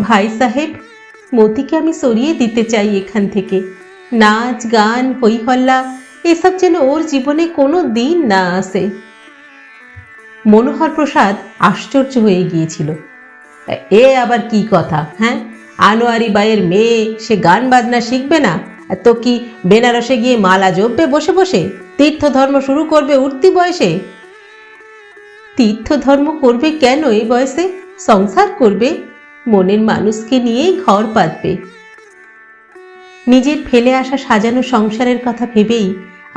ভাই সাহেব, মতিকে আমি সরিয়ে দিতে চাই এখান থেকে। নাচ গান হই হল্লা এসব যেন ওর জীবনে কোনো দিন না আসে। মনোহর প্রসাদ আশ্চর্য হয়ে গিয়েছিল। এ আবার কি কথা? হ্যাঁ, আনোয়ারি বাইয়ের মেয়ে, সে গান বাজনা শিখবে না? তো কি বেনারসে গিয়ে মালা জপবে বসে বসে? তীর্থ ধর্ম শুরু করবে উঠতি বয়সে? তীর্থ ধর্ম করবে কেন এই বয়সে? সংসার করবে, মনের মানুষকে নিয়ে ঘর পাতবে। নিজের ফেলে আসা সাজানো সংসারের কথা ভেবেই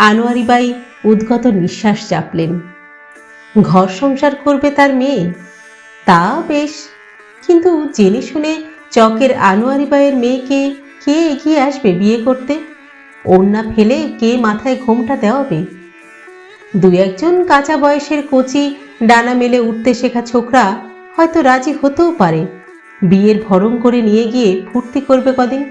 আনোয়ারি বাই উদ্গত নিঃশ্বাস চাপলেন। ঘর সংসার করবে তার মেয়ে, তা বেশ, কিন্তু জেনে শুনে চকের আনোয়ারি বাইয়ের মেয়েকে কে এগিয়ে আসবে বিয়ে করতে? ওড়না ফেলে কে মাথায় ঘোমটা দেওয়াবে? দু একজন কাঁচা বয়সের কচি ডানা মেলে উঠতে শেখা ছোকরা হয়তো রাজি হতেও পারে। বিয়ের ভরণ করে নিয়ে গিয়ে ফুর্তি করবে কদিন,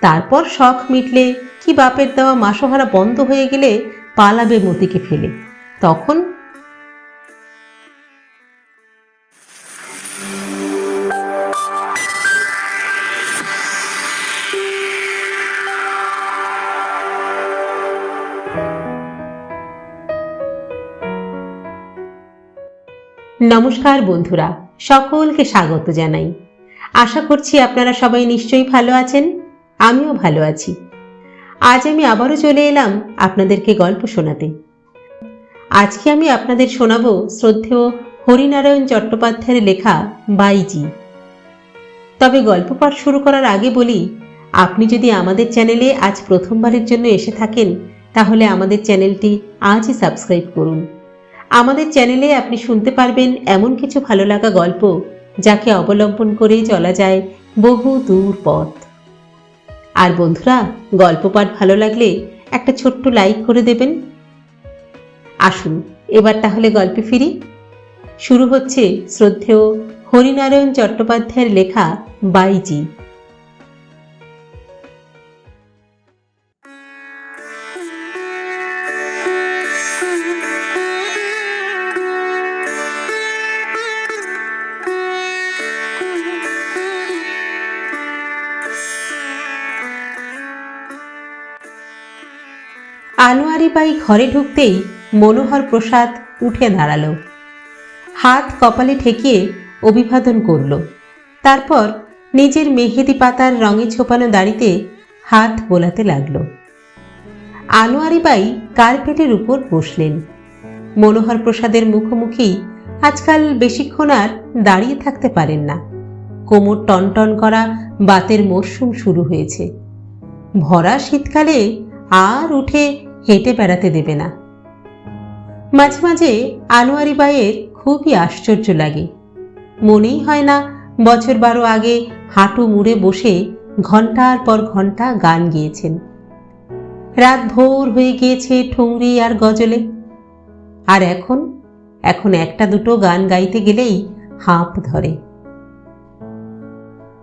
তারপর শখ মিটলে কি বাপের দেওয়া মাসোহারা বন্ধ হয়ে গেলে পালাবে মতিকে ফেলে। তখন নমস্কার বন্ধুরা, সকলকে স্বাগত জানাই। আশা করছি আপনারা সবাই নিশ্চয়ই ভালো আছেন, আমিও ভালো আছি। আজ আমি আবারও চলে এলাম আপনাদেরকে গল্প শোনাতে। আজকে আমি আপনাদের শোনাবো শ্রদ্ধেয় হরিনারায়ণ চট্টোপাধ্যায়ের লেখা বাইজি। তবে গল্প পাঠ শুরু করার আগে বলি, আপনি যদি আমাদের চ্যানেলে আজ প্রথমবারের জন্য এসে থাকেন, তাহলে আমাদের চ্যানেলটি আজই সাবস্ক্রাইব করুন। আমাদের চ্যানেলে আপনি শুনতে পারবেন এমন কিছু ভালো লাগা গল্প, যাকে অবলম্বন করে চলা যায় বহু দূর পথ। আর বন্ধুরা, গল্প পাঠ ভালো লাগলে একটা ছোট্ট লাইক করে দেবেন। আসুন এবার তাহলে গল্পে ফিরি। শুরু হচ্ছে শ্রদ্ধেয় হরিনারায়ণ চট্টোপাধ্যায়ের লেখা বাইজি। আনোয়ারি বাই ঘরে ঢুকতেই মনোহর প্রসাদ উঠে দাঁড়ালো, হাত কপালে ঠেকিয়ে অভিবাদন করল। তারপর নিজের মেহেদি পাতার রঙে ছোপানো দাড়িতে হাত বোলাতে লাগলো। আনোয়ারি বাই কার্পেটের উপর বসলেন। মনোহর প্রসাদের মুখোমুখি আজকাল বেশিক্ষণ আর দাঁড়িয়ে থাকতে পারেন না। কোমর টনটন করা বাতের মরশুম শুরু হয়েছে। ভরা শীতকালে আর উঠে হেঁটে বেড়াতে দেবে না। মাঝে মাঝে আনোয়ারি বাইয়ের খুবই আশ্চর্য লাগে। মনেই হয় না বছর 12 আগে হাঁটু মুড়ে বসে ঘন্টার পর ঘন্টা গান গেয়েছেন। রাত ভোর হয়ে গিয়েছে ঠুংরি আর গজলে, আর এখন একটা দুটো গান গাইতে গেলেই হাঁপ ধরে।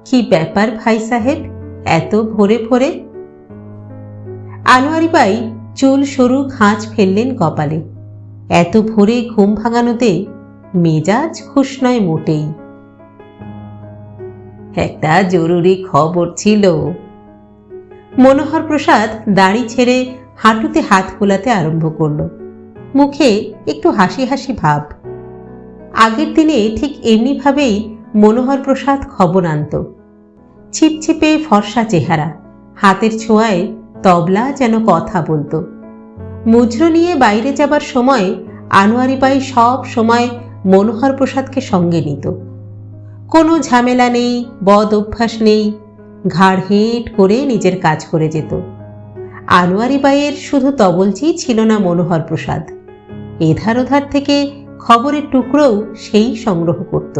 কি ব্যাপার ভাই সাহেব, এত ভোরে ভোরে? আনোয়ারি বাই চুল সরু খাঁজ ফেললেন কপালে। এত ভোরে ঘুম ভাঙানোতে মেজাজ খুশ নয় মোটেই। একটা জরুরি খবর ছিল। মনোহর প্রসাদ দাড়ি ছেড়ে হাঁটুতে হাত গোলাতে আরম্ভ করল। মুখে একটু হাসি হাসি ভাব। আগের দিনে ঠিক এমনি ভাবেই মনোহর প্রসাদ খবর আনত। ছিপছিপে ফর্সা চেহারা, হাতের ছোঁয়ায় তবলা যেন কথা বলতো। মুজরো নিয়ে বাইরে যাবার সময় আনোয়ারি বাই সব সময় মনোহর প্রসাদকে সঙ্গে নিত। কোনো ঝামেলা নেই, বদ অভ্যাস নেই, ঘাড় হেঁট করে নিজের কাজ করে যেত। আনোয়ারি বাইয়ের শুধু তবলচিই ছিল না মনোহর প্রসাদ, এধার ওধার থেকে খবরের টুকরোও সেই সংগ্রহ করত।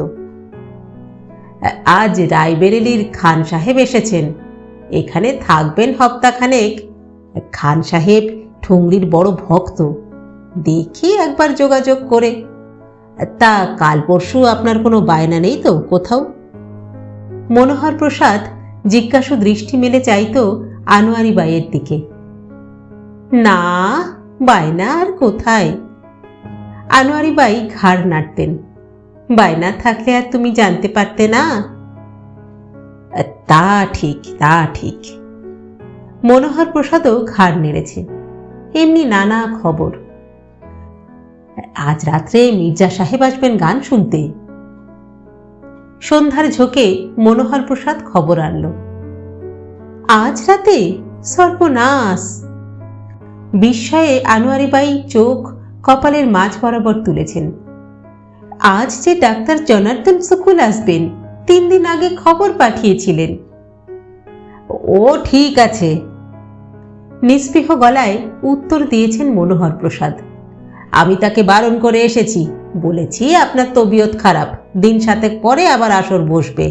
আজ রায়বেরেলির খান সাহেব এসেছেন, এখানে থাকবেন হপ্তাখানেক। খান সাহেব ঠুংরির বড় ভক্ত, দেখি একবার যোগাযোগ করে। তা কাল পরশু আপনার কোনো বায়না নেই তো কোথাও? মনোহর প্রসাদ জিজ্ঞাসু দৃষ্টি মেলে চাইত আনোয়ারি বাইয়ের দিকে। না, বায়না আর কোথায়? আনোয়ারি বাই ঘাড় নাড়তেন। বায়না থাকলে আর তুমি জানতে পারতে না? তা ঠিক, তা ঠিক। মনোহর প্রসাদও ঘাড় নেড়েছে। এমনি নানা খবর। আজ রাত্রে মির্জা সাহেব আসবেন গান শুনতে। সন্ধ্যার ঝোঁকে মনোহর প্রসাদ খবর আনল। আজ রাতে? সর্বনাশ! বিস্ময়ে আনোয়ারি বাই চোখ কপালের মাঝ বরাবর তুলেছেন। আজ যে ডাক্তার জনার্দন শুকুল আসবেন, 3 দিন আগে খবর পাঠিয়েছিলেন। ও ঠিক আছে, নিস্পৃহ গলায় উত্তর দিয়েছেন মনোহর প্রসাদ। আমি তাকে বারণ করে এসেছি, বলেছি আপনার তবিয়ত খারাপ, দিন 7 পরে আবার আসর বসবে।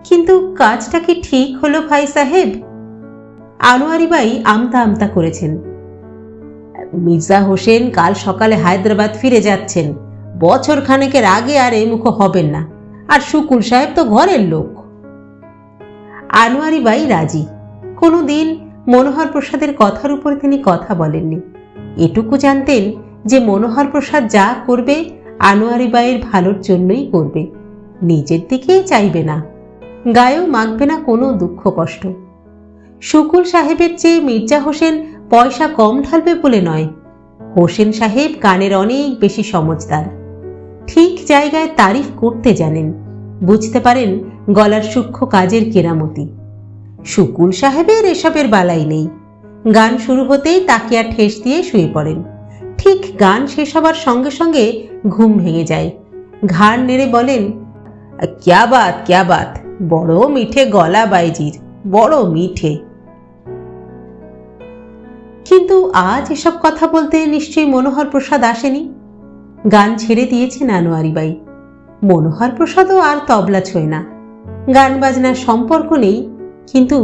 কিন্তু কাজটা কি ঠিক হলো ভাই সাহেব? আনোয়ারি বাই আমতা আমতা করেছেন। মির্জা হোসেন কাল সকালে হায়দ্রাবাদ ফিরে যাচ্ছেন, বছর খানেকের আগে আর এমুখ হবেন না, আর শুকুল সাহেব তো ঘরের লোক। আনোয়ারি বাই রাজি। কোনোদিন মনোহর প্রসাদের কথার উপর তিনি কথা বলেননি। এটুকু জানতেন যে মনোহর প্রসাদ যা করবে আনোয়ারি বাইয়ের ভালোর জন্যই করবে, নিজের দিকেই চাইবে না, গায়েও মাখবে না কোনো দুঃখ কষ্ট। শুকুল সাহেবের চেয়ে মির্জা হোসেন পয়সা কম ঢালবে বলে নয়, হোসেন সাহেব গানের অনেক বেশি সমজদার, ঠিক জায়গায় তারিফ করতে জানেন, বুঝতে পারেন গলার সূক্ষ্ম কাজের কেরামতি। শুকুল সাহেবের এসবের বালাই নেই। গান শুরু হতেই তাকিয়া ঠেস দিয়ে শুয়ে পড়েন। ঠিক গান শেষ হবার সঙ্গে সঙ্গে ঘুম ভেঙে যায়। ঘাড় নেড়ে বলেন, ক্যা বাত, ক্যা বাত, বড় মিঠে গলা বাইজির, বড় মিঠে। কিন্তু আজ এসব কথা বলতে নিশ্চয়ই মনোহর প্রসাদ আসেনি। গান ছেড়ে দিয়েছেন আনোয়ারি বাই। মনোহর প্রসাদও আর তবলা ছোঁয় না। গান বাজনার সম্পর্ক নেই, কিন্তু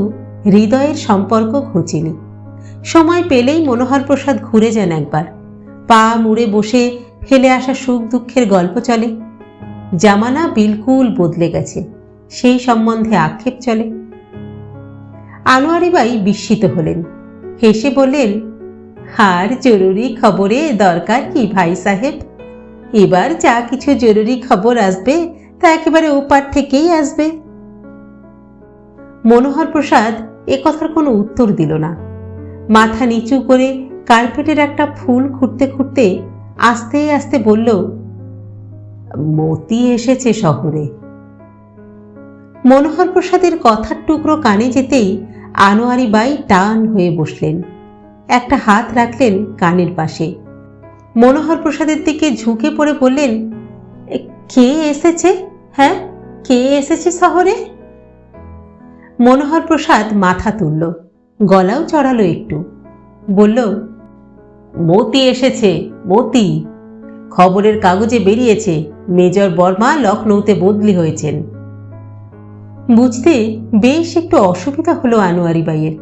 হৃদয়ের সম্পর্ক ঘুচেনি। সময় পেলেই মনোহর প্রসাদ ঘুরে যান একবার। পা মুড়ে বসে ফেলে আসা সুখ দুঃখের গল্প চলে। জামানা বিলকুল বদলে গেছে, সেই সম্বন্ধে আক্ষেপ চলে। আনোয়ারি বাই বিস্মিত হলেন, হেসে বললেন, আর জরুরি খবরে দরকার কি ভাই সাহেব? এবার যা কিছু জরুরি খবর আসবে তা একেবারে ওপার থেকেই আসবে। মনোহর প্রসাদ এ কথার কোনো উত্তর দিল না। মাথা নিচু করে কার্পেটের একটা ফুল খুঁড়তে খুঁড়তে আস্তে আস্তে বলল, মতি এসেছে শহরে। মনোহর প্রসাদের কথার টুকরো কানে যেতেই আনোয়ারি বাই টান হয়ে বসলেন, একটা হাত রাখলেন কানের পাশে। মনোহর প্রসাদের দিকে ঝুঁকে পড়ে বললেন, কে এসেছে? হ্যাঁ, কে এসেছে শহরে? মনোহর প্রসাদ মাথা তুলল, গলাও চড়ালো একটু, বলল, মতি এসেছে, মতি। খবরের কাগজে বেরিয়েছে মেজর বর্মা লখনৌতে বদলি হয়েছেন। বুঝতে বেশ একটু অসুবিধা হলো আনোয়ারি বাইয়ের।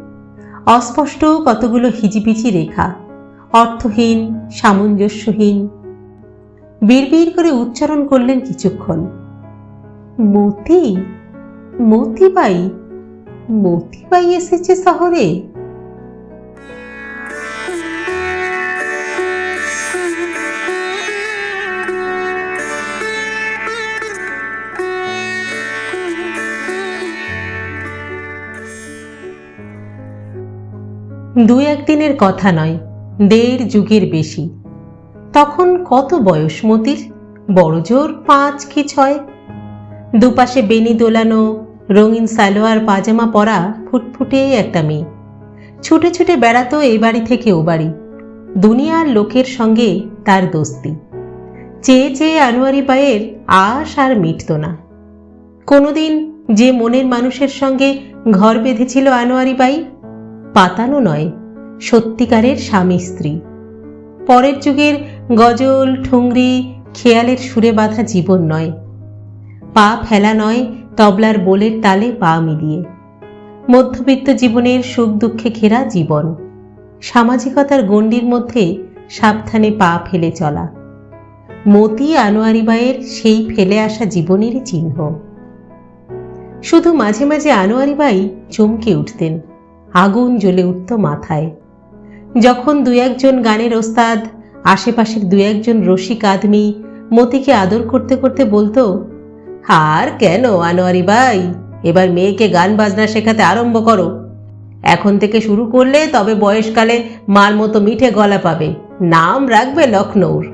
অস্পষ্ট কতগুলো হিজিবিজি রেখা, অর্থহীন, সামঞ্জস্যহীন। বিড়বিড় করে উচ্চারণ করলেন কিছুক্ষণ, মতি, মতিবাই, মতিবাই এসেছে শহরে। দু একদিনের কথা নয়, 1.5 যুগের বেশি। তখন কত বয়স মতির? বড় জোর 5 কি 6। দুপাশে বেনি দোলানো, রঙিন সালোয়ার পাজামা পরা ফুটফুটে একটা মেয়ে। ছুটে ছুটে বেড়াতো এ বাড়ি থেকে ও বাড়ি। দুনিয়ার লোকের সঙ্গে তার দোস্তি। চেয়ে চেয়ে আনোয়ারি বাইয়ের আশ আর মিটত না। কোনোদিন যে মনের মানুষের সঙ্গে ঘর বেঁধেছিল আনোয়ারি বাই, পাতানো নয়, সত্যিকারের স্বামী স্ত্রী। পরের যুগের গজল, ঠুংরি, খেয়ালের সুরে বাঁধা জীবন নয়, পা ফেলা নয়, তবলার বোলের তালে পা মিলিয়ে। মধ্যবিত্ত জীবনের সুখ দুঃখে ঘেরা জীবন, সামাজিকতার গণ্ডির মধ্যে সাবধানে পা ফেলে চলা। মতি আনোয়ারি বাইয়ের সেই ফেলে আসা জীবনেরই চিহ্ন। শুধু মাঝে মাঝে আনোয়ারি বাই চমকে উঠতেন, আগুন জ্বলে উঠত মাথায়। যখন 2-1 গানের ওস্তাদ, আশেপাশের 2-1 রসিক আদমি মতিকে আদর করতে করতে বলতো, আর কেন আনোয়ারি বাই, এবার মেয়েকে গান বাজনা শেখাতে আরম্ভ করো। এখন থেকে শুরু করলে তবে বয়সকালে মার মতো মিঠে গলা পাবে। নাম রাখবে লখনৌর।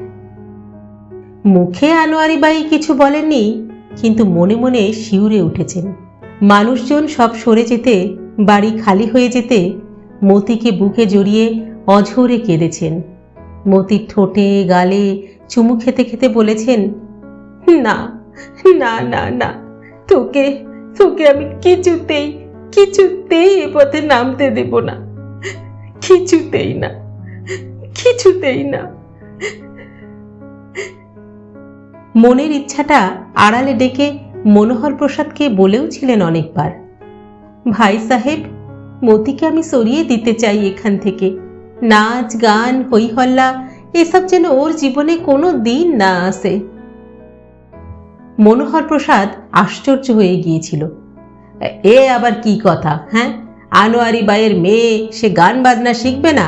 মুখে আনোয়ারি বাই কিছু বলেননি, কিন্তু মনে মনে শিউরে উঠেছেন। মানুষজন সব সরে যেতে, বাড়ি খালি হয়ে যেতে মতিকে বুকে জড়িয়ে অঝোরে কেঁদেছেন। মতির ঠোঁটে গালে চুমু খেতে খেতে বলেছেন, না না না না, তোকে তোকে আমি কিছুতেই কিছুতেই এ পথে নামতে দেব না, কিছুতেই না, কিছুতেই না। মনের ইচ্ছাটা আড়ালে ডেকে মনোহর প্রসাদকে বলেও ছিলেন অনেকবার, ভাই সাহেব, মতিকে আমি সরিয়ে দিতে চাই এখান থেকে। নাচ গান হই হল্লা এসব যেন ওর জীবনে কোনো দিন না আসে। মনোহর প্রসাদ আশ্চর্য হয়ে গিয়েছিল। এ আবার কি কথা? হ্যাঁ, আনোয়ারি বাইয়ের মেয়ে, সে গান বাজনা শিখবে না?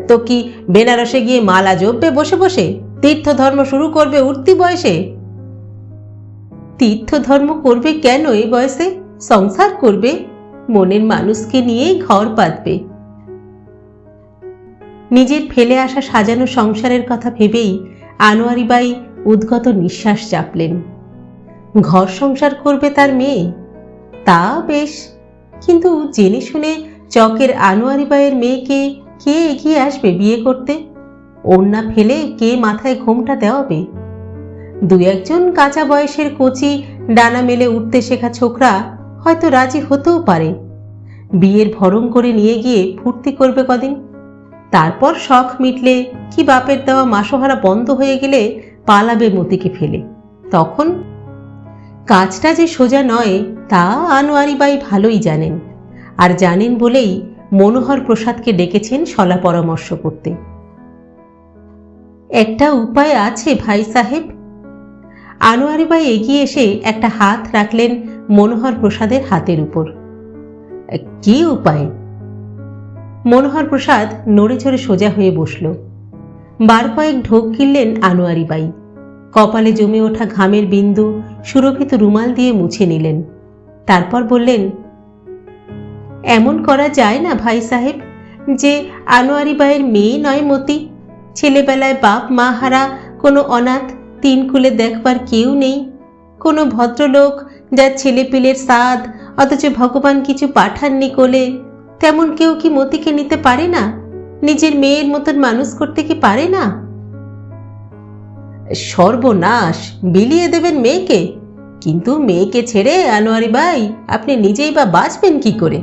তো কি বেনারসে গিয়ে মালা জপবে বসে বসে? তীর্থ ধর্ম শুরু করবে উঠতি বয়সে? তীর্থ ধর্ম করবে কেন এই বয়সে? সংসার করবে, মনের মানুষকে নিয়ে ঘর পাতবে। নিজের ফেলে আসা সাজানো সংসারের কথা ভেবেই আনোয়ারি বাই উদ্গত নিঃশ্বাস চাপলেন। ঘর সংসার করবে তার মেয়ে, তা বেশ, কিন্তু জেনে শুনে চকের আনোয়ারি বাইয়ের মেয়েকে কে এগিয়ে আসবে বিয়ে করতে? ওড়না ফেলে কে মাথায় ঘোমটা দেওয়াবে? দু একজন কাঁচা বয়সের কচি ডানা মেলে উঠতে শেখা ছোকরা হয়তো রাজি হতেও পারে। বিয়ের ভরণ করে নিয়ে গিয়ে ফুর্তি করবে কদিন, তারপর শখ মিটলে কি বাপের দেওয়া মাসোহারা বন্ধ হয়ে গেলে পালাবে মতিকে ফেলে। তখন কাজটা যে সোজা নয় তা আনোয়ারি বাই ভালোই জানেন, আর জানেন বলেই মনোহর প্রসাদকে ডেকেছেন শলা পরামর্শ করতে। একটা উপায় আছে ভাই সাহেব। আনোয়ারি বাই এগিয়ে এসে একটা হাত রাখলেন মনোহর প্রসাদের হাতের উপর। কি উপায়? মনোহর প্রসাদ নড়ে চড়ে সোজা হয়ে বসল। বার কয়েক ঢোক গিললেন আনোয়ারি বাই। কপালে জমে ওঠা ঘামের বিন্দু সুরভিত রুমাল দিয়ে মুছে নিলেন। তারপর বললেন, এমন করা যায় না ভাই সাহেব যে আনোয়ারি বাইয়ের মেয়ে নয় মতি, ছেলেবেলায় বাপ মা হারা কোনো অনাথ, তিন কুলে দেখবার কেউ নেই, কোনো ভদ্রলোক যার ছেলেপিলের সাধ অথচ ভগবান কিছু পাঠাননি কোলে, তেমন কেউ কি মতিকে নিতে পারে না? নিজের মেয়ের মতন মানুষ করতে কি পারে না? সর্বনাশ, বিলিয়ে দেবেন মেয়েকে? কিন্তু মেয়েকে ছেড়ে আনোয়ারি বাই আপনি নিজেই বা বাঁচবেন কি করে?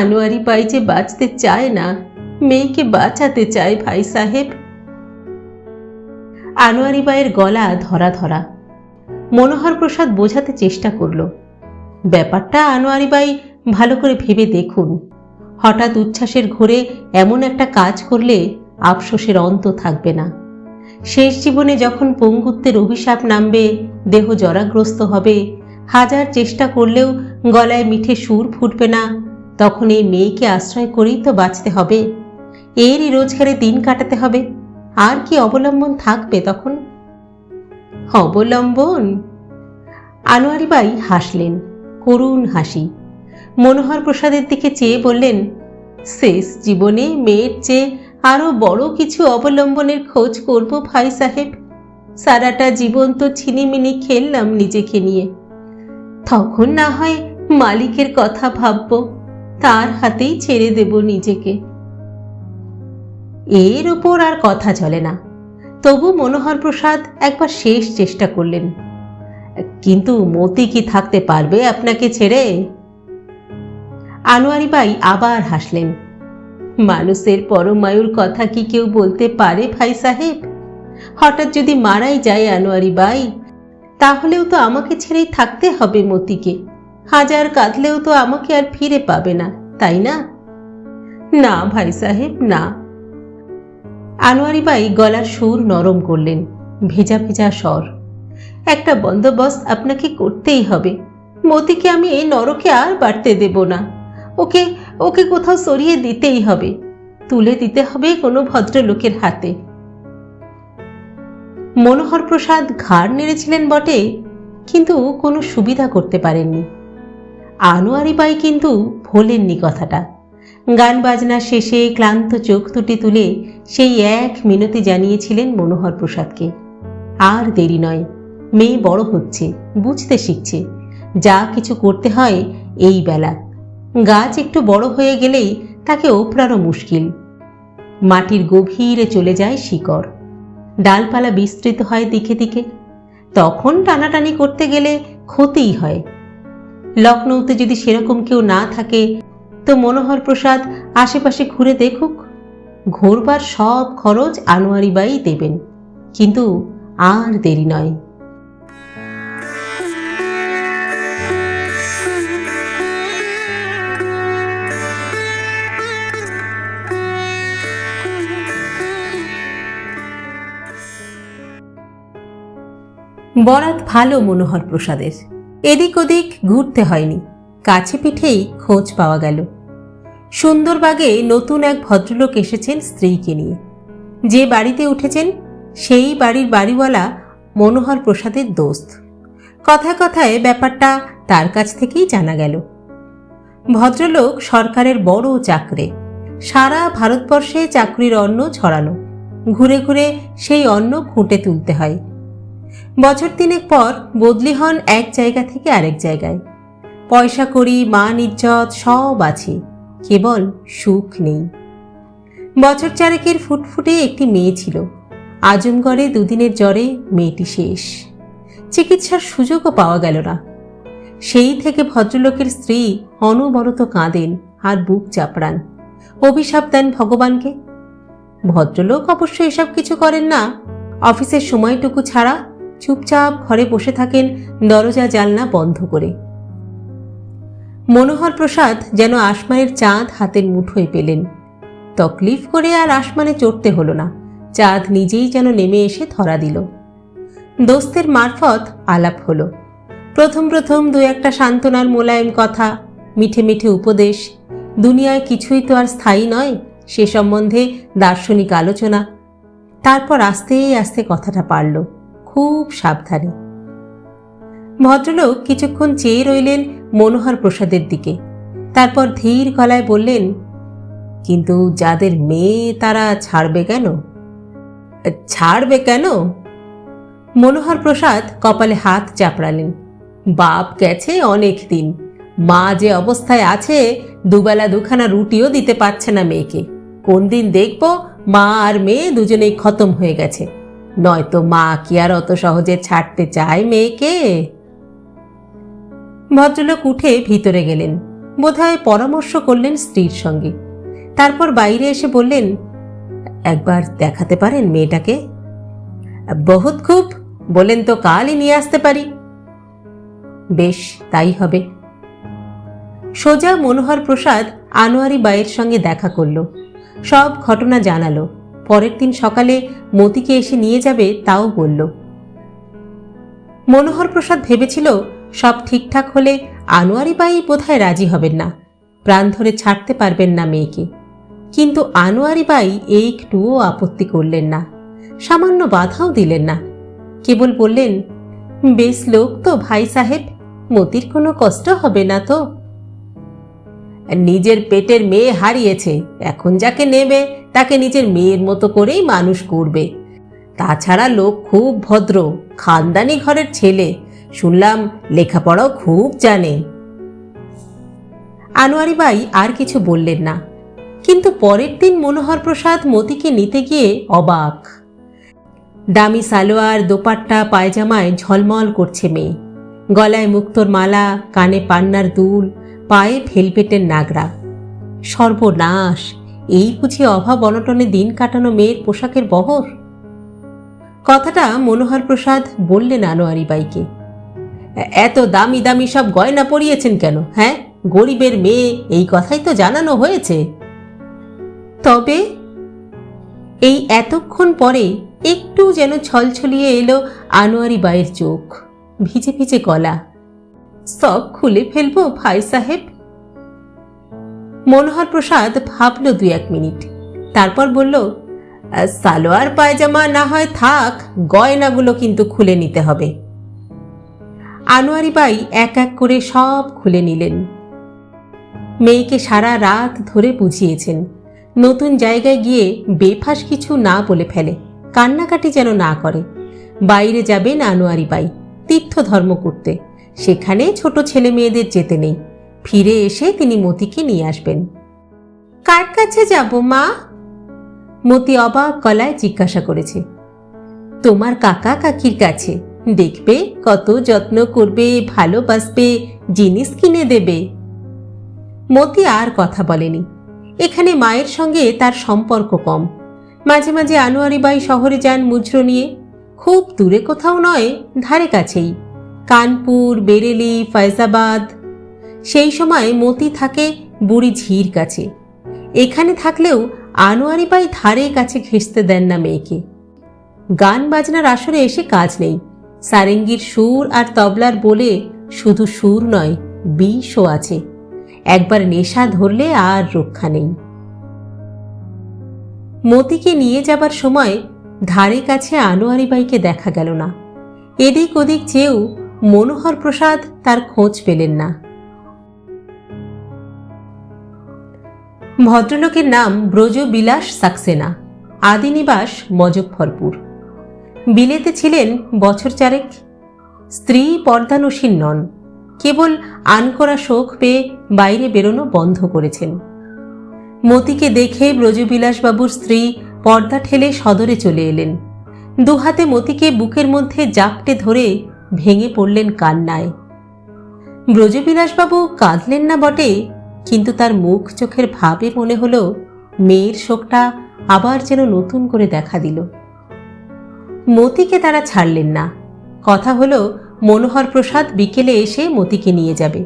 আনোয়ারি বাই যে বাঁচতে চায় না, মেয়েকে বাঁচাতে চায় ভাই সাহেব। আনোয়ারি বাইয়ের গলা ধরা ধরা। মনোহর প্রসাদ বোঝাতে চেষ্টা করল, ব্যাপারটা আনোয়ারি বাই ভালো করে ভেবে দেখুন। হঠাৎ উচ্ছ্বাসের ঘোরে এমন একটা কাজ করলে আফসোসের অন্ত থাকবে না। শেষ জীবনে যখন পঙ্গুত্বের অভিশাপ নামবে, দেহ জরাগ্রস্ত হবে, হাজার চেষ্টা করলেও গলায় মিঠে সুর ফুটবে না, তখন এই মেয়েকে আশ্রয় করেই তো বাঁচতে হবে। এরই রোজগারে দিন কাটাতে হবে। আর কি অবলম্বন থাকবে তখন? অবলম্বন? আনোয়ারি বাই হাসলেন, করুণ হাসি। মনোহর প্রসাদের দিকে চেয়ে বললেন, শেষ জীবনে মেয়ের চেয়ে আরো বড় কিছু অবলম্বনের খোঁজ করব ভাই সাহেব। সারাটা জীবন তো ছিনিমিনি খেললাম নিজেকে নিয়ে, তখন না হয় মালিকের কথা ভাবব, তার হাতেই ছেড়ে দেব নিজেকে। এর উপর আর কথা চলে না। তবু মনোহর প্রসাদ একবার শেষ চেষ্টা করলেন, কিন্তু মতি কি থাকতে পারবে আপনাকে ছেড়ে? আনোয়ারি বাই আবার হাসলেন। মানুষের পরমায়ুর কথা কি কেউ বলতে পারে ভাই সাহেব? হঠাৎ যদি মারাই যায় আনোয়ারি বাই, তাহলেও তো আমাকে ছেড়েই থাকতে হবে মতিকে। হাজার কাঁদলেও তো আমাকে আর ফিরে পাবে না, তাই না? না ভাই সাহেব, না। আনোয়ারি বাই গলার সুর নরম করলেন, ভেজা ভেজা স্বর। একটা বন্দোবস্ত আপনাকে করতেই হবে। মতিকে আমি এই নরকে আর বাড়তে দেব না। ওকে ওকে কোথাও সরিয়ে দিতেই হবে, তুলে দিতে হবে কোনো ভদ্রলোকের হাতে। মনোহর প্রসাদ ঘাড় নেড়েছিলেন বটে, কিন্তু কোনো সুবিধা করতে পারেননি। আনোয়ারি বাই কিন্তু ভোলেননি কথাটা। গান বাজনা শেষে ক্লান্ত চোখ দুটি তুলে সেই এক মিনতি জানিয়েছিলেন মনোহর প্রসাদকে, আর দেরি নয়, মেয়ে বড় হচ্ছে, বুঝতে শিখছে, যা কিছু করতে হয় এই বেলা। গাছ একটু বড় হয়ে গেলেই তাকে ওপড়ানো মুশকিল। মাটির গভীরে চলে যায় শিকড়, ডালপালা বিস্তৃত হয় দিকে দিকে, তখন টানাটানি করতে গেলে ক্ষতিই হয়। লখনৌতে যদি সেরকম কেউ না থাকে তো মনোহর প্রসাদ আশেপাশে ঘুরে দেখুক, ঘোরবার সব খরচ আনোয়ারি বাই দেবেন। কিন্তু আর দেরি নয়। বরাত ভালো মনোহর প্রসাদের, এদিক ওদিক ঘুরতে হয়নি, কাছে পিঠেই খোঁজ পাওয়া গেল। সুন্দরবাগে নতুন এক ভদ্রলোক এসেছেন স্ত্রীকে নিয়ে। যে বাড়িতে উঠেছেন সেই বাড়ির বাড়িওয়ালা মনোহর প্রসাদের দোস্ত। কথায় কথায় ব্যাপারটা তার কাছ থেকেই জানা গেল। ভদ্রলোক সরকারের বড় চাকরে, সারা ভারতবর্ষে চাকরির অন্ন ছড়ানো, ঘুরে ঘুরে সেই অন্ন খুঁটে তুলতে হয়। বছর তিনেক পর বদলি হন এক জায়গা থেকে আরেক জায়গায়। পয়সা কড়ি, মান ইজ্জত সব আছে, কেবল সুখ নেই। বছর চারেকের ফুটফুটে একটি মেয়ে ছিল। আজমগড়ে দুদিনের জ্বরে মেয়েটি শেষ, চিকিৎসার সুযোগও পাওয়া গেল না। সেই থেকে ভদ্রলোকের স্ত্রী অনবরত কাঁদেন আর বুক চাপড়ান, অভিশাপ দেন ভগবানকে। ভদ্রলোক অবশ্য এসব কিছু করেন না, অফিসের সময়টুকু ছাড়া চুপচাপ ঘরে বসে থাকেন দরজা জানলা বন্ধ করে। মনোহর প্রসাদ যেন আসমানের চাঁদ হাতের মুঠোয় পেলেন। তকলিফ করে আর আসমানে চড়তে হলো না, চাঁদ নিজেই যেন নেমে এসে ধরা দিল। দোস্তের মারফত আলাপ হলো। প্রথম প্রথম দু একটা সান্ত্বনার মোলায়েম কথা, মিঠে মিঠে উপদেশ। দুনিয়ায় কিছুই তো আর স্থায়ী নয়, সে সম্বন্ধে দার্শনিক আলোচনা। তারপর আস্তে আস্তে কথাটা পারল, খুব সাবধানে। ভদ্রলোক কিছুক্ষণ চেয়ে রইলেন মনোহর প্রসাদের দিকে, তারপর ধীর গলায় বললেন, কিন্তু যাদের মেয়ে তারা ছাড়বে কেন? ছাড়বে কেন? মনোহর প্রসাদ কপালে হাত চাপড়ালেন। বাপ গেছে অনেক দিন, মা যে অবস্থায় আছে দুবেলা দুখানা রুটিও দিতে পারছে না মেয়েকে। কোন দিন দেখব মা আর মেয়ে দুজনেই খতম হয়ে গেছে, নয়তো মা কি আর অত সহজে ছাড়তে চায় মেয়েকে? ভদ্রলোক উঠে ভিতরে গেলেন, বোধহয় পরামর্শ করলেন স্ত্রীর সঙ্গে। তারপর বাইরে এসে বললেন, একবার দেখাতে পারেন মেয়েটাকে? বহুত খুব, বলেন তো কালই নিয়ে আসতে পারি। বেশ, তাই হবে। সোজা মনোহর প্রসাদ আনোয়ারি বাইয়ের সঙ্গে দেখা করল, সব ঘটনা জানালো। পরের দিন সকালে মতিকে এসে নিয়ে যাবে তাও বলল। মনোহর প্রসাদ ভেবেছিল সব ঠিকঠাক হলে আনোয়ারি বাই বোধহয় রাজি হবেন না, প্রাণ ধরে ছাড়তে পারবেন না মেয়েকে। কিন্তু আনোয়ারি বাই একটুও আপত্তি করলেন না, সামান্য বাধাও দিলেন না। কেবল বললেন, বেশ লোক তো ভাই সাহেব, মতির কোনো কষ্ট হবে না তো? নিজের পেটের মেয়ে হারিয়েছে, এখন যাকে নেবে তাকে নিজের মেয়ের মতো করেই মানুষ করবে। তাছাড়া লোক খুব ভদ্র, খানদানি ঘরের ছেলে, শুনলাম লেখাপড়াও খুব জানে। আনোয়ারি বাই আর কিছু বললেন না, কিন্তু পরের দিন মনোহর প্রসাদ মতিকে নিতে গিয়ে অবাক। দামি সালোয়ার, দোপাট্টা, পায়জামায় ঝলমল করছে মেয়ে, গলায় মুক্তোর মালা, কানে পান্নার দুল, পায়ে ভেলভেটের নাগরা। সর্বনাশ, এই বুঝি অভাব অনটনে দিন কাটানো মেয়ের পোশাকের বহর? কথাটা মনোহর প্রসাদ বললেন আনোয়ারি বাইকে। এত দামি দামি সব গয়না পরিয়েছেন কেন? হ্যাঁ, গরিবের মেয়ে, এই কথাই তো জানানো হয়েছে। তবে এই এতক্ষণ পরে একটু যেন ছলছলিয়ে এলো আনোয়ারি বাইয়ের চোখ, ভিজে ভিজে গলা। সব খুলে ফেলবো ভাই সাহেব? মনোহর প্রসাদ ভাবল 2-1 মিনিট, তারপর বলল, সালোয়ার পায়জামা না হয় থাক, গয়নাগুলো কিন্তু খুলে নিতে হবে। আনোয়ারি বাই এক এক করে সব খুলে নিলেন। মেয়েকে সারা রাত ধরে বুঝিয়েছেন নতুন জায়গায় গিয়ে বেফাস কিছু না বলে ফেলে, কান্নাকাটি যেন না করে। বাইরে যাবেন আনোয়ারি বাই তীর্থ ধর্ম করতে, সেখানে ছোট ছেলে মেয়েদের যেতে নেই। ফিরে এসে তিনি মতিকে নিয়ে আসবেন। কার কাছে যাব মা? মতি অবাক গলায় জিজ্ঞাসা করেছে। তোমার কাকা কাকির কাছে, দেখবে কত যত্ন করবে, ভালোবাসবে, জিনিস কিনে দেবে। মতি আর কথা বলেনি। এখানে মায়ের সঙ্গে তার সম্পর্ক কম। মাঝে মাঝে আনোয়ারি বাই শহরে যান মুজরো নিয়ে, খুব দূরে কোথাও নয়, ধারে কাছেই, কানপুর, বেরেলি, ফয়জাবাদ। সেই সময় মতি থাকে বুড়ি ঝির কাছে। এখানে থাকলেও আনোয়ারি বাই ধারে কাছে ঘেঁষতে দেন না মেয়েকে। গান বাজনার আসরে এসে কাজ নেই। সারেঙ্গির সুর আর তবলার বলে শুধু সুর নয়, বিষও আছে। একবার নেশা ধরলে আর রক্ষা নেই। মতিকে নিয়ে যাবার সময় ধারে কাছে আনোয়ারি বাইকে দেখা গেল না। এদিক ওদিক চেয়েও মনোহর প্রসাদ তার খোঁজ পেলেন না। ভদ্রলোকের নাম ব্রজবিলাস সাক্সেনা, আদি নিবাস মজফ্ফরপুর। বিলেতে ছিলেন বছর চারেক। স্ত্রী পর্দানসীন নন, কেবল আনকরা শোক পেয়ে বাইরে বেরোনো বন্ধ করেছেন। মতিকে দেখে ব্রজবিলাসবাবুর স্ত্রী পর্দা ঠেলে সদরে চলে এলেন। দুহাতে মতিকে বুকের মধ্যে জাপটে ধরে ভেঙে পড়লেন কান্নায়। ব্রজবিলাসবাবু কাঁদলেন না বটে, কিন্তু তার মুখ চোখের ভাবে মনে হল মেয়ের শোকটা আবার যেন নতুন করে দেখা দিল। মতিকে তারা ছাড়লেন না। কথা হলো মনোহর প্রসাদ বিকেলে এসে মতিকে নিয়ে যাবে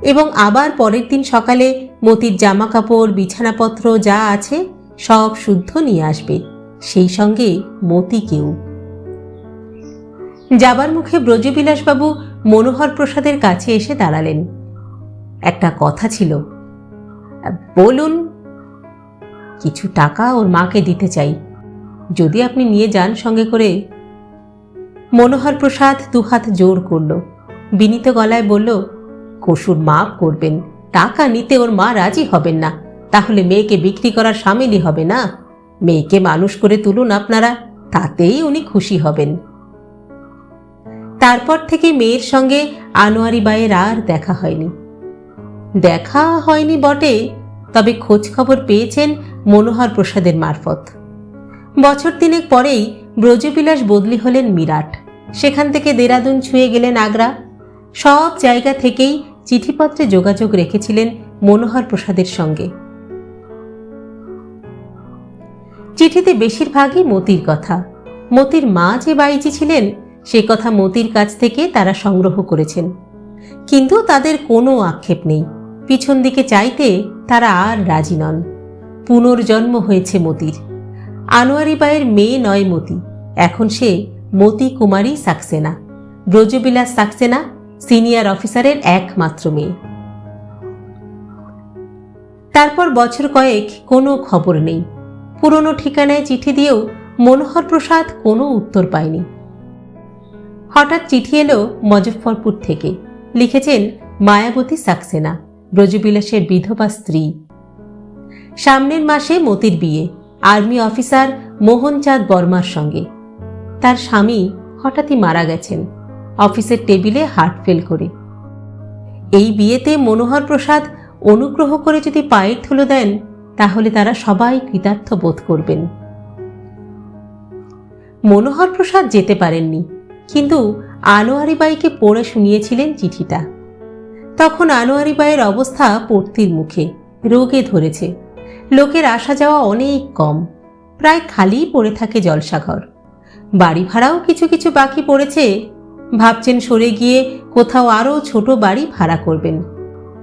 এবং আবার পরের দিন সকালে মতির জামা কাপড়, বিছানাপত্র যা আছে সব শুদ্ধ নিয়ে আসবে, সেই সঙ্গে মতিকেও। যাবার মুখে ব্রজবিলাসবাবু মনোহর প্রসাদের কাছে এসে দাঁড়ালেন। একটা কথা ছিল। বলুন। কিছু টাকা ওর মাকে দিতে চাই, যদি আপনি নিয়ে যান সঙ্গে করে। মনোহর প্রসাদ দুহাত জোর করল, বিনীত গলায় বলল, কসুর মাপ করবেন, টাকা নিতে ওর মা রাজি হবেন না, তাহলে মেয়েকে বিক্রি করার সামিলই হবে না। মেয়েকে মানুষ করে তুলুন আপনারা, তাতেই উনি খুশি হবেন। তারপর থেকে মেয়ের সঙ্গে আনোয়ারি বাইয়ের আর দেখা হয়নি। দেখা হয়নি বটে, তবে খোঁজ খবর পেয়েছেন মনোহর প্রসাদের মারফত। বছর তিনেক পরেই ব্রজবিলাস বদলি হলেন মিরাট। সেখান থেকে দেরাদুন ছুঁয়ে গেলেন আগ্রা। সব জায়গা থেকেই চিঠিপত্রে যোগাযোগ রেখেছিলেন মনোহর প্রসাদের সঙ্গে। চিঠিতে বেশিরভাগই মতির কথা। মতির মা যে বাইজি ছিলেন সে কথা মতির কাছ থেকে তারা সংগ্রহ করেছেন, কিন্তু তাদের কোনো আক্ষেপ নেই। পিছন দিকে চাইতে তারা আর রাজি নন। পুনর্জন্ম হয়েছে মতির। আনোয়ারি বাইয়ের মেয়ে নয় মতি, এখন সে মতি কুমারী সাক্সেনা, ব্রজবিলাস সাক্সেনা সিনিয়র অফিসারের একমাত্র মেয়ে। তারপর বছর কয়েক কোনো খবর নেই। পুরনো ঠিকানায় চিঠি দিয়েও মনোহর প্রসাদ কোনো উত্তর পায়নি। হঠাৎ চিঠি এলো মজফ্ফরপুর থেকে। লিখেছেন মায়াবতী সাক্সেনা, ব্রজবিলাসের বিধবা স্ত্রী। সামনের মাসে মতির বিয়ে আর্মি অফিসার মোহনচাঁদ বর্মার সঙ্গে। তার স্বামী হঠাৎই মারা গেছেন অফিসের টেবিলে হার্ট ফেল করে। এই বিয়েতে মনোহর প্রসাদ অনুগ্রহ করে যদি পায়ের ধুলো দেন, তাহলে তারা সবাই কৃতার্থ বোধ করবেন। মনোহর প্রসাদ যেতে পারেননি, কিন্তু আনোয়ারি বাইকে পড়ে শুনিয়েছিলেন চিঠিটা। তখন আনোয়ারি বাইয়ের অবস্থা পড়তির মুখে, রোগে ধরেছে। লোকের আসা যাওয়া অনেক কম, প্রায় খালি পড়ে থাকে জলসাঘর। বাড়ি ভাড়াও কিছু কিছু বাকি পড়েছে। ভাবছেন সরে গিয়ে কোথাও আরও ছোট বাড়ি ভাড়া করবেন,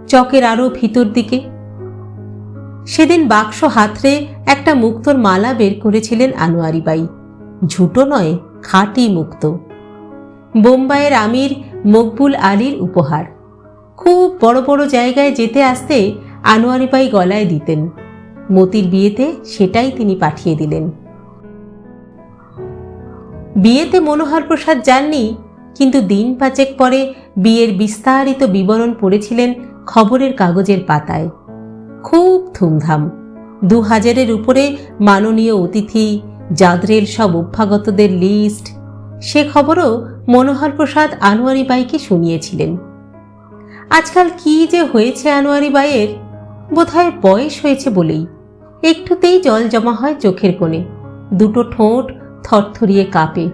চকের আরও ভিতর দিকে। সেদিন বাক্স হাতড়ে একটা মুক্তোর মালা বের করেছিলেন আনোয়ারি বাই। ঝুটো নয়, খাঁটি মুক্ত। বোম্বাইয়ের আমির মকবুল আলীর উপহার। খুব বড় বড় জায়গায় যেতে আসতে আনোয়ারি বাই গলায় দিতেন। মতির বিয়েতে সেটাই তিনি পাঠিয়ে দিলেন। বিয়েতে মনোহর প্রসাদ যাননি, কিন্তু দিন পাঁচেক পরে বিয়ের বিস্তারিত বিবরণ পড়েছিলেন খবরের কাগজের পাতায়। খুব ধুমধাম, 2000-এর উপরে মাননীয় অতিথি, জাদরের সব অভ্যাগতদের লিস্ট। সে খবরও মনোহর প্রসাদ আনোয়ারি বাইকে শুনিয়েছিলেন। আজকাল কি যে হয়েছে আনোয়ারি বাইয়ের, বোধহয় বয়স হয়েছে বলেই একটুতেই জল জমা হয় চোখের কোণে, দুটো ঠোঁট থরথরিয়ে কাঁপে,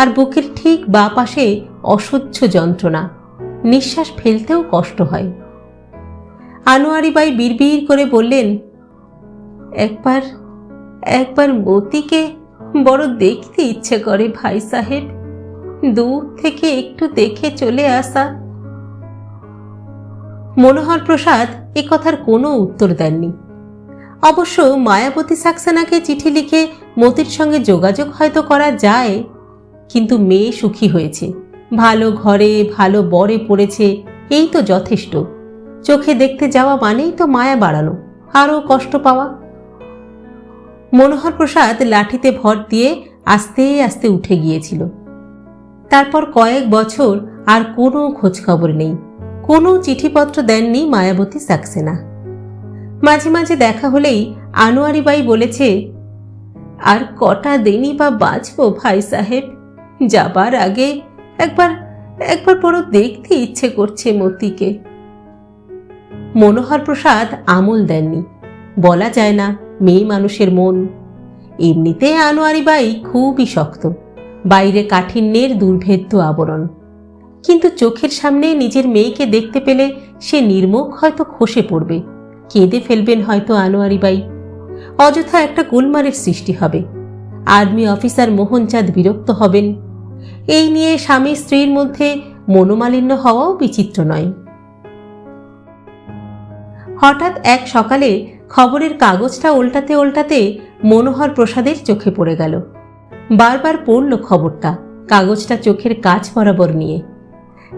আর বুকের ঠিক বাঁ পাশে অসহ্য যন্ত্রণা, নিঃশ্বাস ফেলতেও কষ্ট হয়। আনোয়ারি বাই বিড়বিড় করে বললেন, একবার একবার মতিকে বড় দেখতে ইচ্ছে করে ভাই সাহেব, দূর থেকে একটু দেখে চলে আসা। মনোহর প্রসাদ এ কথার কোনো উত্তর দেননি। অবশ্য মায়াবতী সাক্সেনাকে চিঠি লিখে মতির সঙ্গে যোগাযোগ হয়তো করা যায়, কিন্তু মেয়ে সুখী হয়েছে, ভালো ঘরে ভালো বরে পড়েছে, এই তো যথেষ্ট। চোখে দেখতে যাওয়া মানেই তো মায়া বাড়ানো, আরও কষ্ট পাওয়া। মনোহর প্রসাদ লাঠিতে ভর দিয়ে আস্তে আস্তে উঠে গিয়েছিল। তারপর কয়েক বছর আর কোনো খোঁজখবর নেই, কোনো চিঠিপত্র দেননি মায়াবতী সাক্সেনা। মাঝে মাঝে দেখা হলেই আনোয়ারি বাই বলেছে, আর কটা দিনই বা বাঁচবো ভাই সাহেব, যাবার আগে একবার একবার বড় দেখতে ইচ্ছে করছে মতিকে। মনোহর প্রসাদ আমল দেননি, বলা যায় না, মেয়ে মানুষের মন। এমনিতে আনোয়ারি বাই খুবই শক্ত, বাইরে কাঠিন্যের দুর্ভেদ্য আবরণ, কিন্তু চোখের সামনে নিজের মেয়েকে দেখতে পেলে সে নির্মুখ হয়তো খসে পড়বে, কেঁদে ফেলবেন হয়তো আনোয়ারি বাই। অযথা একটা গোলমালের সৃষ্টি হবে, আর্মি অফিসার মোহনচাঁদ বিরক্ত হবেন। এই নিয়ে স্বামী স্ত্রীর মধ্যে মনোমালিন্য হওয়াও বিচিত্র নয়। হঠাৎ এক সকালে খবরের কাগজটা উল্টাতে উল্টাতে মনোহর প্রসাদের চোখে পড়ে গেল। বারবার পড়ল খবরটা, কাগজটা চোখের কাছ বরাবর নিয়ে।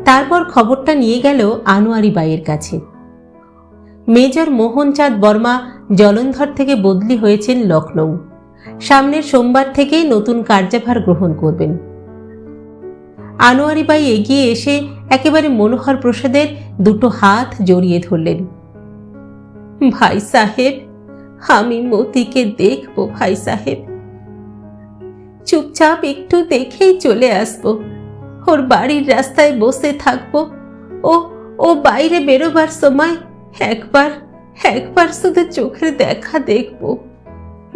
তারপর খবরটা নিয়ে গেল আনোয়ারি বাইয়ের কাছে। মেজর মোহনচাঁদ বর্মা জলন্ধর থেকে বদলি হয়েছেন লখনৌ, সামনের সোমবার থেকেই নতুন কার্যভার গ্রহণ করবেন। আনোয়ারি বাই এগিয়ে এসে একেবারে মনোহর প্রসাদের দুটো হাত জড়িয়ে ধরলেন। ভাই সাহেব, আমি মতিকে দেখবো ভাই সাহেব, চুপচাপ একটু দেখেই চলে আসবো, ওর বাড়ির রাস্তায় বসে থাকবো, ও বাইরে বেরোবার সময় একবার একবার শুধু চোখের দেখা দেখবো।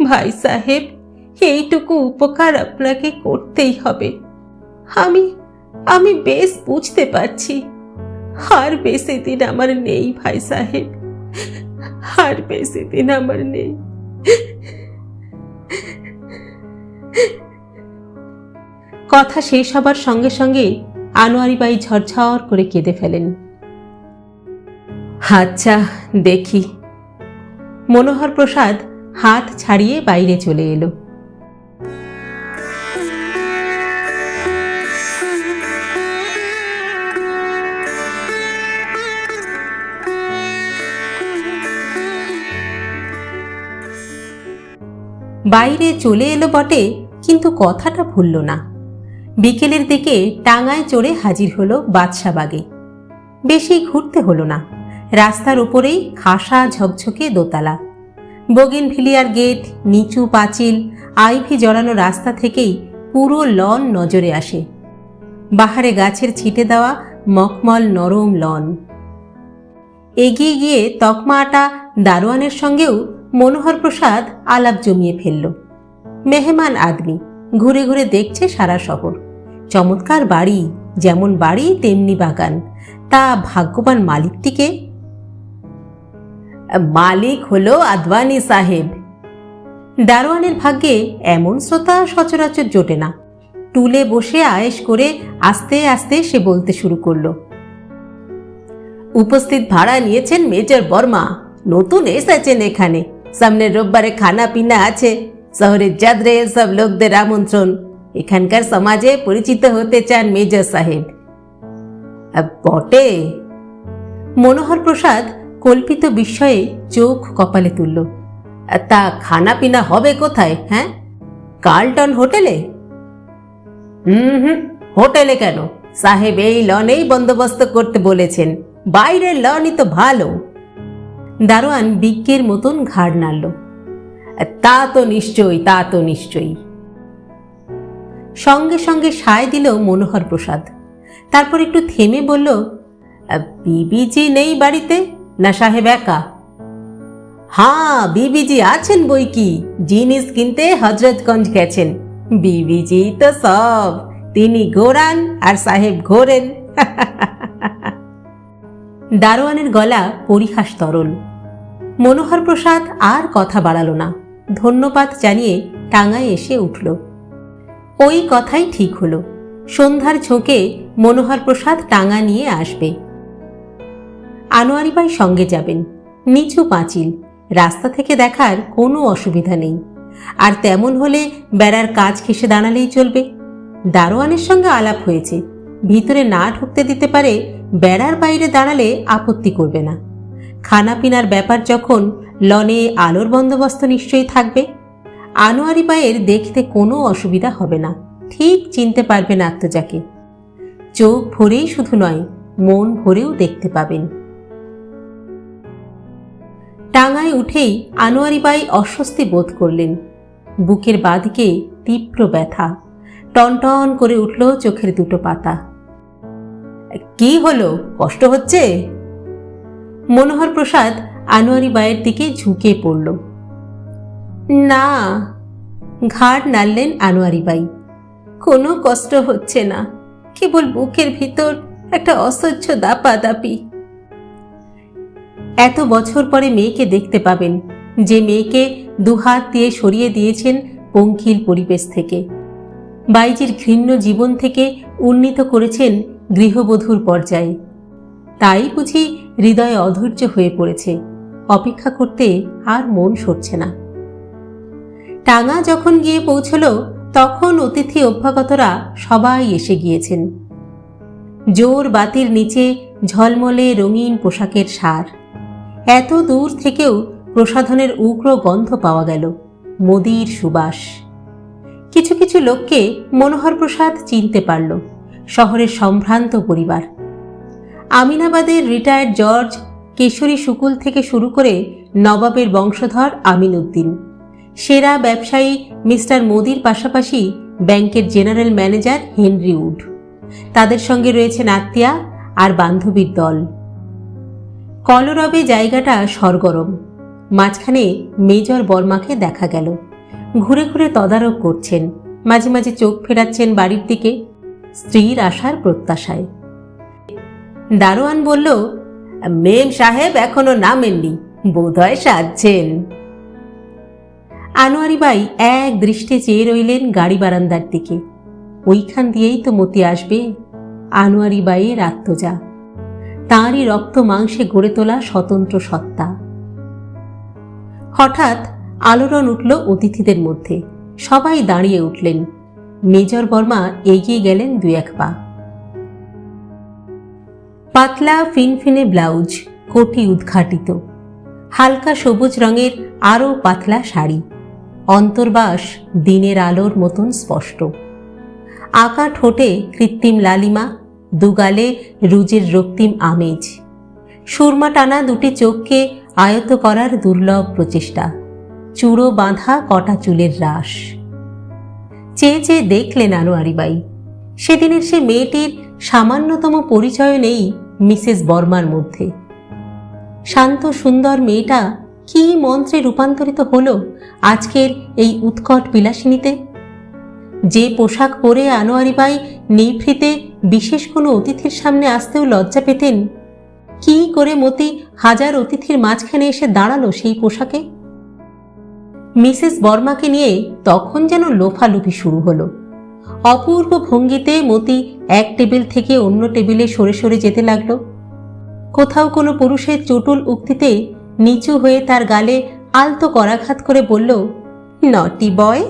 ভাই সাহেব, এইটুকু উপকার আপনাকে করতেই হবে। আমি বেশ বুঝতে পারছি, আর বেশি দিন আমার নেই ভাই সাহেব, আর বেশি দিন আমার নেই। কথা শেষ হবার সঙ্গে সঙ্গে আনোয়ারি বাই ঝরঝর করে কেঁদে ফেলেন। আচ্ছা দেখি। মনোহর প্রসাদ হাত ছাড়িয়ে বাইরে চলে এলো। বাইরে চলে এলো বটে, কিন্তু কথাটা ভুলল না। বিকেলের দিকে টাঙায় চড়ে হাজির হলো বাদশাবাগে। বেশি ঘুরতে হলো না, রাস্তার উপরেই খাসা ঝকঝকে দোতলা, বোগেনভিলিয়ার গেট, নিচু পাঁচিল, আইভি জড়ানো রাস্তা থেকেই পুরো লন নজরে আসে। বাহারে গাছের ছিটে দেওয়া মখমল নরম লন। এগিয়ে গিয়ে তকমা আটা দারোয়ানের সঙ্গেও মনোহর প্রসাদ আলাপ জমিয়ে ফেলল। মেহমান আদমি, ঘুরে ঘুরে দেখছে সারা শহর। চমৎকার বাড়ি, যেমন বাড়ি তেমনি বাগান। তা ভাগ্যবান মালিকটিকে? মালিক হলো আদওয়ানি সাহেব। দারোয়ানের ভাগ্যে এমন শ্রোতা সচরাচর জোটে না। টুলে বসে আয়েশ করে আস্তে আস্তে সে বলতে শুরু করলো। উপস্থিত ভাড়া নিয়েছেন মেজর বর্মা, নতুন এসেছেন এখানে। সামনের রোববারে খানা পিনা আছে, শহরের জাদরে সব লোকদের আমন্ত্রণ। এখানকার সমাজে পরিচিত হতে চান মেজর সাহেব। বটে? মনোহর প্রসাদ কল্পিত বিস্ময়ে চোখ কপালে তুলল। তা খানা পিনা হবে কোথায়? হ্যাঁ, কার্লটন হোটেলে? হোটেলে কেন, সাহেব এই লনেই বন্দোবস্ত করতে বলেছেন, বাইরের লনই তো ভালো। দারোয়ান বিজ্ঞের মতন ঘাড় নাড়ল। তা তো নিশ্চয়ই, তা তো নিশ্চয়ই। সঙ্গে সঙ্গে সায় দিল মনোহর প্রসাদ। তারপর একটু থেমে বলল, বিবিজি নেই বাড়িতে, না সাহেব একা? হ্যাঁ, বিবিজি আছেন বই কি, জিনিস কিনতে হজরতগঞ্জ গেছেন। বিবিজি তো সব, তিনি ঘোরান আর সাহেব ঘোরেন। দারোয়ানের গলা পরিহাস তরল। মনোহর প্রসাদ আর কথা বাড়াল না, ধন্যবাদ জানিয়ে টাঙ্গায় এসে উঠল। ওই কথাই ঠিক হলো, সন্ধ্যার ঝোঁকে মনোহর প্রসাদ টাঙ্গা নিয়ে আসবে। আনোয়ারি ভাই সঙ্গে যাবেন। নিচু পাঁচিল, রাস্তা থেকে দেখার কোনো অসুবিধা নেই। আর তেমন হলে বেড়ার কাজ ঘেঁষে দাঁড়ালেই চলবে। দারোয়ানের সঙ্গে আলাপ হয়েছে, ভিতরে না ঢুকতে দিতে পারে, বেড়ার বাইরে দাঁড়ালে আপত্তি করবে না। খানা পিনার ব্যাপার যখন, লনে আলোর বন্দোবস্ত নিশ্চয়ই থাকবে। আনোয়ারি ভাইয়ের দেখতে কোনো অসুবিধা হবে না, ঠিক চিনতে পারবেন আত্মজাকে। চোখ ভরেই শুধু নয়, মন ভরেও দেখতে পাবেন। টাঙ্গায় উঠেই আনোয়ারি বাই অস্বস্তি বোধ করলেন। বুকের বাঁদিকে তীব্র ব্যথা, টনটন করে উঠল চোখের দুটো পাতা। কি হলো, কষ্ট হচ্ছে? মনোহর প্রসাদ আনোয়ারি বাইয়ের দিকে ঝুঁকে পড়ল। না, ঘাড় নাড়লেন আনোয়ারি বাই। কোনো কষ্ট হচ্ছে না, কেবল বুকের ভিতর একটা অসহ্য দাপাদাপি। এত বছর পরে মেয়েকে দেখতে পাবেন, যে মেয়েকে দুহাত দিয়ে সরিয়ে দিয়েছেন পঙ্কিল পরিবেশ থেকে, বাইজির ঘৃণ্য জীবন থেকে উন্নীত করেছেন গৃহবধূর পর্যায়ে। তাই বুঝি হৃদয়ে অধৈর্য হয়ে পড়েছে, অপেক্ষা করতে আর মন সরছে না। টাঙ্গা যখন গিয়ে পৌঁছল, তখন অতিথি অভ্যাগতরা সবাই এসে গিয়েছেন। জোর বাতির নিচে ঝলমলে রঙিন পোশাকের সার। এত দূর থেকেও প্রসাধনের উগ্র গন্ধ পাওয়া গেল, মদির সুবাস। কিছু কিছু লোককে মনোহর প্রসাদ চিনতে পারল, শহরের সম্ভ্রান্ত পরিবার। আমিনাবাদের রিটায়ার্ড জর্জ, কেশরী শুকুল থেকে শুরু করে নবাবের বংশধর আমিন উদ্দিন, সেরা ব্যবসায়ী মিস্টার মোদির পাশাপাশি ব্যাংকের জেনারেল ম্যানেজার হেনরি উড, তাদের সঙ্গে রয়েছেন আত্মীয়া আর বান্ধবীর দল। কলরবে জায়গাটা সরগরম। মাঝখানে মেজর বর্মাকে দেখা গেল, ঘুরে ঘুরে তদারক করছেন, মাঝে মাঝে চোখ ফেরাচ্ছেন বাড়ির দিকে, স্ত্রীর আসার প্রত্যাশায়। দারোয়ান বলল, মেম সাহেব এখনো নামেননি, বোধহয় সাজছেন। আনোয়ারি বাই এক দৃষ্টে চেয়ে রইলেন গাড়ি বারান্দার দিকে। ওইখান দিয়েই তো মতি আসবে, আনোয়ারি বাইয়ের আত্মজা, তাঁরই রক্ত মাংসে গড়ে তোলা স্বতন্ত্র সত্তা। হঠাৎ আলোড়ন উঠল অতিথিদের মধ্যে, সবাই দাঁড়িয়ে উঠলেন। মেজর বর্মা এগিয়ে গেলেন দু এক পা। পাতলা ফিনফিনে ব্লাউজ, কোটি উদ্ঘাটিত, হালকা সবুজ রঙের আরও পাতলা শাড়ি, অন্তর্বাস দিনের আলোর মতন স্পষ্ট। আঁকা ঠোঁটে কৃত্রিম লালিমা, দুগালে রুজের রক্তিম আমেজ, সুরমা টানা দুটি চোখকে আয়ত করার দুর্লভ প্রচেষ্টা, চূড়ো বাঁধা কটা চুলের রাশ। চেয়ে চেয়ে দেখলেন আনোয়ারি বাই। সেদিনের সে মেয়েটির সামান্যতম পরিচয় নেই মিসেস বর্মার মধ্যে। শান্ত সুন্দর মেয়েটা কি মন্ত্রে রূপান্তরিত হলো আজকের এই উৎকট বিলাসিনীতে। যে পোশাক পরে আনোয়ারি বাই নিভৃতে বিশেষ কোনো অতিথির সামনে আসতেও লজ্জা পেতেন, কি করে মতি হাজার অতিথির মাঝখানে এসে দাঁড়ালো সেই পোশাকে। মিসেস বর্মাকে নিয়ে তখন যেন লোফালুফি শুরু হলো। অপূর্ব ভঙ্গিতে মতি এক টেবিল থেকে অন্য টেবিলে সরে সরে যেতে লাগলো। কোথাও কোনো পুরুষের চটুল উক্তিতে নিচু হয়ে তার গালে আলতো করাঘাত করে বলল, নটি বয়।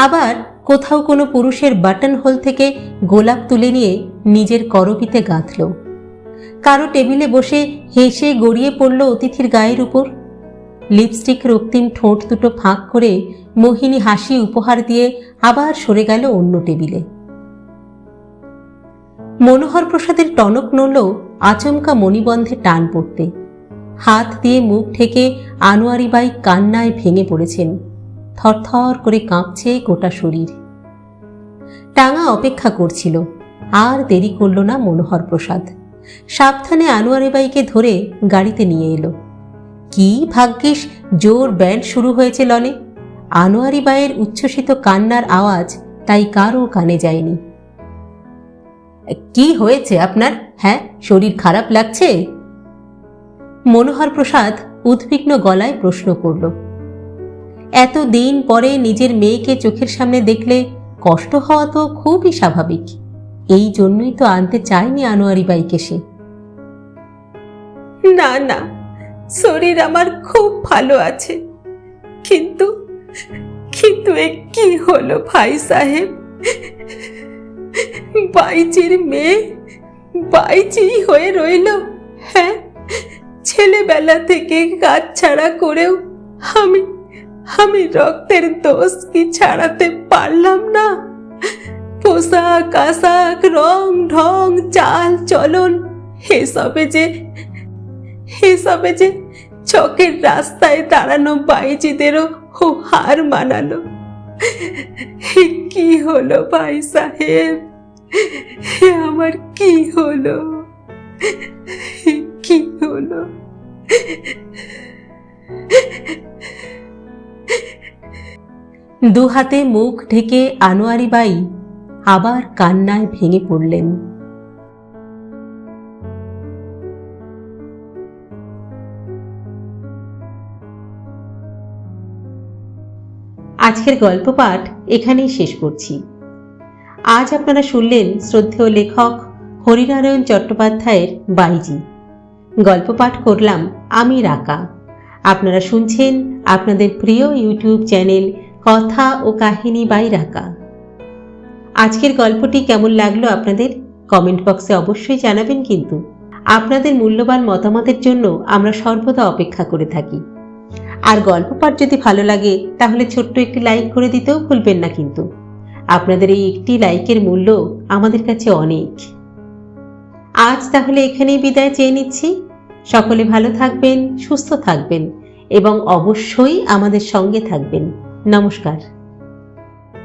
আবার কোথাও কোনো পুরুষের বাটন হোল থেকে গোলাপ তুলে নিয়ে নিজের করবিতে গাঁথল। কারো টেবিলে বসে হেসে গড়িয়ে পড়ল অতিথির গায়ের উপর। লিপস্টিক রক্তিম ঠোঁট দুটো ফাঁক করে মোহিনী হাসি উপহার দিয়ে আবার সরে গেল অন্য টেবিলে। মনোহর প্রসাদের টনক নড়ল আচমকা মণিবন্ধে টান পড়তে। হাত দিয়ে মুখ ঢেকে আনোয়ারি বাই কান্নায় ভেঙে পড়েছেন। থরথর করে কাঁপছে গোটা শরীর। টাঙা অপেক্ষা করছিল, আর দেরি করল না মনোহর প্রসাদ। সাবধানে আনোয়ারি বাইকে ধরে গাড়িতে নিয়ে এলো। কি ভাগ্যিস জোর ব্যান্ড শুরু হয়েছে লনে। আনোয়ারি বাইয়ের উচ্ছ্বসিত কান্নার আওয়াজ তাই কারও কানে যায়নি। কি হয়েছে আপনার? হ্যাঁ, শরীর খারাপ লাগছে? মনোহর প্রসাদ উদ্বিগ্ন গলায় প্রশ্ন করল। এত দিন পরে নিজের মেয়েকে চোখের সামনে দেখলে কষ্ট হওয়া তো খুবই স্বাভাবিক। এই জন্যই তো আনতে চায়নি আনোয়ারি বাইকে সে। না না, শরীর আমার খুব ভালো আছে, কিন্তু কিন্তু এ কি হলো ভাই সাহেব? বাইজির মেয়ে বাইজি হয়ে রইল। হ্যাঁ, ছেলেবেলা থেকে কাজ ছাড়া করেও আমি রক্তের দোষ কি ছাড়াতে পারলাম না? পোশাক আশাক, রং ঢং, চাল চলন, এসবে যে চকের রাস্তায় দাঁড়ানো বাইজিদেরও হার মানালো। কি হলো ভাই সাহেব? আমার কি হলো? কি হলো? দু হাতে মুখ ঢেকে আনোয়ারি বাই আবার কান্নায় ভেঙে পড়লেন। আজকের গল্প পাঠ এখানেই শেষ করছি। আজ আপনারা শুনলেন শ্রদ্ধেয় লেখক হরিনারায়ণ চট্টোপাধ্যায়ের বাইজি। গল্প পাঠ করলাম আমি রাকা। আপনারা শুনছেন আপনাদের প্রিয় ইউটিউব চ্যানেল কথা ও কাহিনী বাই রাকা। আজকের গল্পটি কেমন লাগলো আপনাদের কমেন্ট বক্সে অবশ্যই জানাবেন। কিন্তু আপনাদের মূল্যবান মতামতের জন্য আমরা সর্বদা অপেক্ষা করে থাকি। আর গল্প পাঠ যদি ভালো লাগে তাহলে ছোট্ট একটি লাইক করে দিতেও ভুলবেন না। কিন্তু আপনাদের এই একটি লাইকের মূল্য আমাদের কাছে অনেক। আজ তাহলে এখানেই বিদায় চেয়ে নিচ্ছি। সকলে ভালো থাকবেন, সুস্থ থাকবেন এবং অবশ্যই আমাদের সঙ্গে থাকবেন। নমস্কার।